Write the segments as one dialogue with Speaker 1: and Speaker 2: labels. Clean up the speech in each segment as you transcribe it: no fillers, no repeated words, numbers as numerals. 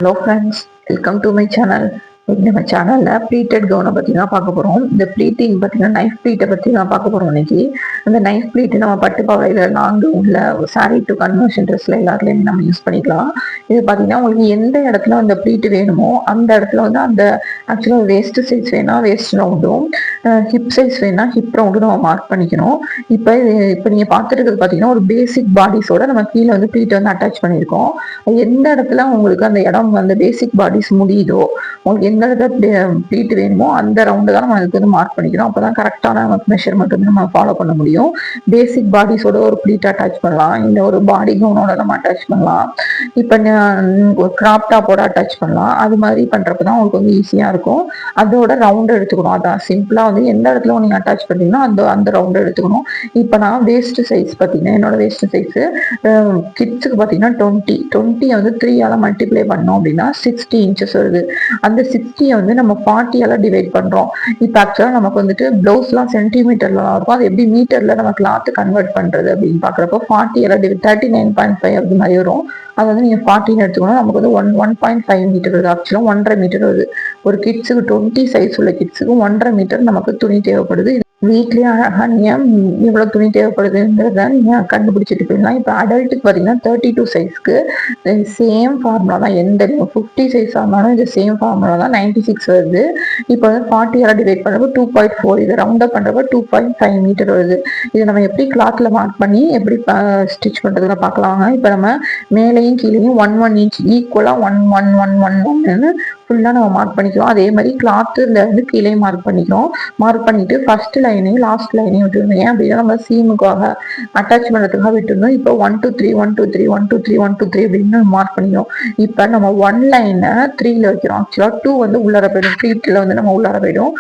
Speaker 1: Hello friends, welcome to my channel. நம்ம சேனலில் pleated கவுனை பற்றி தான் பார்க்க போகிறோம். இந்த ப்ளீட்டிங் பார்த்தீங்கன்னா நைஃப் ப்ளீட்டை பற்றி தான் பார்க்க போகிறோம் இன்னைக்கு. அந்த நைஃப் ப்ளீட்டு நம்ம பட்டு பாவையில் லாங் கவுனில் சாரீ டு கன்வர்ஷன் ட்ரெஸ்ஸில் எல்லாத்துலேயுமே நம்ம யூஸ் பண்ணிக்கலாம். இது பார்த்தீங்கன்னா உங்களுக்கு எந்த இடத்துல அந்த ப்ளீட்டு வேணுமோ அந்த இடத்துல வந்து அந்த ஆக்சுவலாக வேஸ்ட் சைஸ் வேணால் வேஸ்ட் ரவுண்டும், ஹிப் சைஸ் வேணால் ஹிப் ரவுண்டும் நம்ம மார்க் பண்ணிக்கணும். இப்போ நீங்கள் பார்த்துருக்கிறது பார்த்தீங்கன்னா ஒரு பேசிக் பாடிஸோட நம்ம கீழே வந்து ப்ளீட்டை வந்து அட்டாச் பண்ணியிருக்கோம். எந்த இடத்துல உங்களுக்கு அந்த இடம் அந்த பேசிக் பாடிஸ் முடியுதோ, உங்களுக்கு எந்த இடத்துல ப்ளீட் வேணுமோ அந்த ரவுண்டு தான் நம்ம அதுக்கு வந்து மார்க் பண்ணிக்கிறோம். அப்போ தான் கரெக்டான மெஷர்மெண்ட் வந்து நம்ம ஃபாலோ பண்ண முடியும். பேசிக் பாடிஸோட ஒரு ப்ளீட் அட்டாச் பண்ணலாம், இல்லை ஒரு பாடி கவுனோட நம்ம அட்டாச் பண்ணலாம், இப்போ ஒரு கிராப் டாப்போட அட்டாச் பண்ணலாம். அது மாதிரி பண்ணுறப்ப தான் உங்களுக்கு வந்து ஈஸியாக இருக்கும். அதோட ரவுண்டு எடுத்துக்கணும். அதான் சிம்பிளாக வந்து எந்த இடத்துல நீங்கள் அட்டாச் பண்ணுறீங்கன்னா அந்த ரவுண்டு எடுத்துக்கணும். இப்போ நான் வேஸ்ட் சைஸ் பார்த்தீங்கன்னா என்னோட வேஸ்ட் சைஸு கிட்ஸுக்கு பார்த்தீங்கன்னா 20 வந்து 3ஆல் மல்டிப்ளை பண்ணோம் அப்படின்னா 60 இன்ச்சஸ் வருது. அந்த 60 வந்து நம்ம 40ஆல் டிவைட் பண்ணுறோம். இப்போ ஆக்சுவலாக நமக்கு வந்துட்டு ப்ளவுஸ்லாம் சென்டிமீட்டர்லாம் இருக்கும். அது எப்படி மீட்டரில் நம்ம கிளாத்து கன்வெர்ட் பண்ணுறது அப்படின்னு பார்க்குறப்போ 40ஆல் டிவைட் 39.5 அப்படி மாதிரி வரும். அது வந்து நீங்கள் 40 எடுத்துக்கணும். நமக்கு வந்து 1.5 மீட்டர் வருது. ஆக்சுவலாக 1.5 மீட்டர் வருது. ஒரு கிட்ஸுக்கு 20 சைஸ் உள்ள கிட்ஸுக்கு 1.5 மீட்டர் நமக்கு துணி தேவைப்படுது. வீட்லயே அழகா நீங்க எவ்வளவு துணி தேவைப்படுதுங்கிறத நீங்க கண்டுபிடிச்சிட்டு போயிடலாம். இப்போ அடல்ட்டுக்கு பார்த்தீங்கன்னா 32 சைஸ்க்கு சேம் ஃபார்முலா தான். எந்த 50 சைஸ் ஆனாலும் இது சேம் ஃபார்முலா தான். 96 வருது. இப்போ வந்து 40ஆல் டிவைட் பண்ணுறப்போ 2.4, இதை ரவுண்ட் அப் பண்ணுறப்போ 2.5 மீட்டர் வருது. இதை நம்ம எப்படி கிளாத்ல மார்க் பண்ணி எப்படி ஸ்டிச் பண்ணுறதுல பார்க்கலாங்க. இப்போ நம்ம மேலேயும் கீழேயும் 1 இன்ச் ஈக்குவலாக 1 ஃபுல்லாக நம்ம மார்க் பண்ணிக்கிறோம். அதே மாதிரி கிளாத்துல இருந்து கீழே மார்க் பண்ணிக்கிறோம். மார்க் பண்ணிட்டு ஃபர்ஸ்ட் லைனையும் லாஸ்ட் லைனையும் விட்டுருந்தோம். ஏன் அப்படின்னா நம்ம சீமுக்காக அட்டாச் பண்ணுறதுக்காக விட்டுருந்தோம். இப்போ 1 2 3 1 2 3 1 2 3 1 2 3 அப்படின்னு மார்க் பண்ணிக்கிறோம். இப்போ நம்ம 1 லைனை 3ல வைக்கிறோம். ஆக்சுவலாக 2 வந்து உள்ளார போயிடும். ப்ளீட்டில் வந்து நம்ம உள்ளார போயிடும்.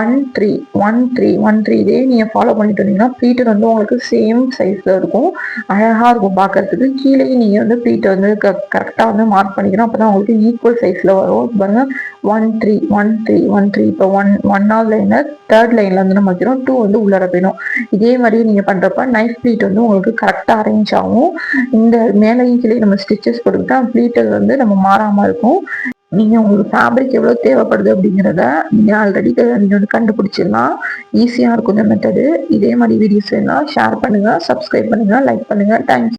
Speaker 1: 1 3 1 3 1 3 இதே நீங்கள் ஃபாலோ பண்ணிட்டு வந்தீங்கன்னா ப்ளீட்டு வந்து உங்களுக்கு சேம் சைஸில் இருக்கும். அழகாக இருக்கும் பார்க்கறதுக்கு. கீழே நீங்கள் வந்து ப்ளீட்டை வந்து கரெக்டாக வந்து மார்க் பண்ணிக்கணும். அப்போ தான் உங்களுக்கு ஈக்குவல் சைஸில் வரும். பாருங்க 1 3 1 3 1 3. இப்போ 1வது லைன்ல 3rd லைன்ல வந்து நம்ம வைக்கிறோம். 2 வந்து உள்ளார போயிடும். இதே மாதிரி நீங்க பண்றப்ப நைஃப் ப்ளீட் வந்து உங்களுக்கு கரெக்டா அரேஞ்ச் ஆகும். இந்த மேலையும் கீழே நம்ம ஸ்டிச்சஸ் போட்டுக்கிட்டா ப்ளீட்டர் வந்து நம்ம மாறாம இருக்கும். நீங்க உங்களுக்கு ஃபேப்ரிக் எவ்வளவு தேவைப்படுது அப்படிங்கிறத நீங்க ஆல்ரெடி நீங்க வந்து கண்டுபிடிச்சிடலாம். ஈஸியா இருக்கும் இந்த மெத்தடு. இதே மாதிரி வீடியோஸ் வேணா ஷேர் பண்ணுங்க, சப்ஸ்கிரைப் பண்ணுங்க, லைக் பண்ணுங்க. தேங்க்யூ.